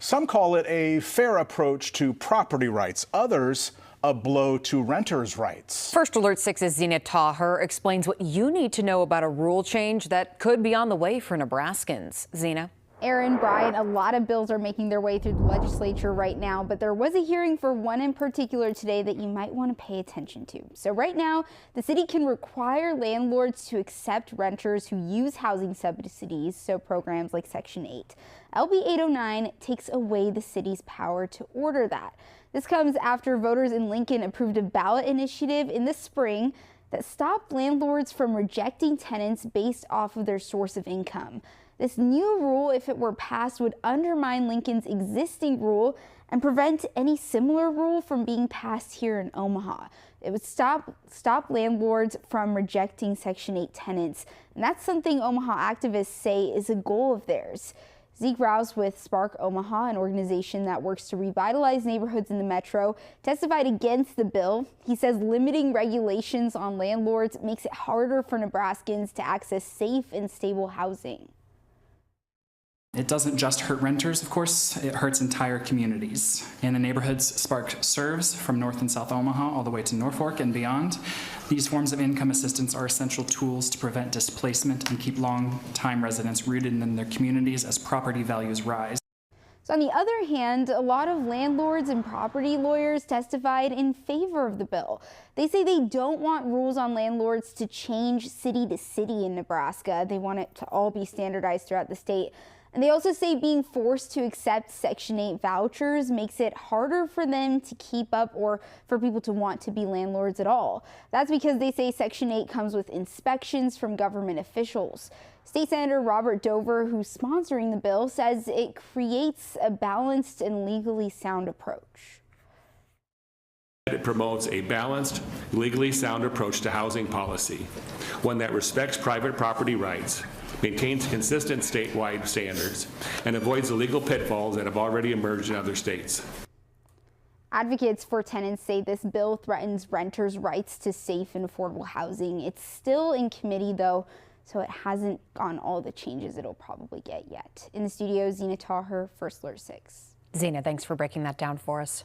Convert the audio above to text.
Some call it a fair approach to property rights. Others, a blow to renters' rights. First Alert 6's Zina Taher explains what you need to know about a rule change that could be on the way for Nebraskans. Zina. Aaron, Brian, a lot of bills are making their way through the legislature right now, but there was a hearing for one in particular today that you might want to pay attention to. So right now, the city can require landlords to accept renters who use housing subsidies, so programs like Section 8. LB 809 takes away the city's power to order that. This comes after voters in Lincoln approved a ballot initiative in the spring that stopped landlords from rejecting tenants based off of their source of income. This new rule, if it were passed, would undermine Lincoln's existing rule and prevent any similar rule from being passed here in Omaha. It would stop landlords from rejecting Section 8 tenants, and that's something Omaha activists say is a goal of theirs. Zeke Rouse with Spark Omaha, an organization that works to revitalize neighborhoods in the metro, testified against the bill. He says limiting regulations on landlords makes it harder for Nebraskans to access safe and stable housing. It doesn't just hurt renters, of course, it hurts entire communities. In the neighborhoods Spark serves, from North and South Omaha all the way to Norfolk and beyond, these forms of income assistance are essential tools to prevent displacement and keep long-time residents rooted in their communities as property values rise. So on the other hand, a lot of landlords and property lawyers testified in favor of the bill. They say they don't want rules on landlords to change city to city in Nebraska. They want it to all be standardized throughout the state. And they also say being forced to accept Section 8 vouchers makes it harder for them to keep up or for people to want to be landlords at all. That's because they say Section 8 comes with inspections from government officials. State Senator Robert Dover, who's sponsoring the bill, says it creates a balanced and legally sound approach. It promotes a balanced, legally sound approach to housing policy, one that respects private property rights, maintains consistent statewide standards, and avoids the legal pitfalls that have already emerged in other states. Advocates for tenants say this bill threatens renters' rights to safe and affordable housing. It's still in committee, though, so it hasn't gone all the changes it'll probably get yet. In the studio, Zina Taher, First Alert 6. Zina, thanks for breaking that down for us.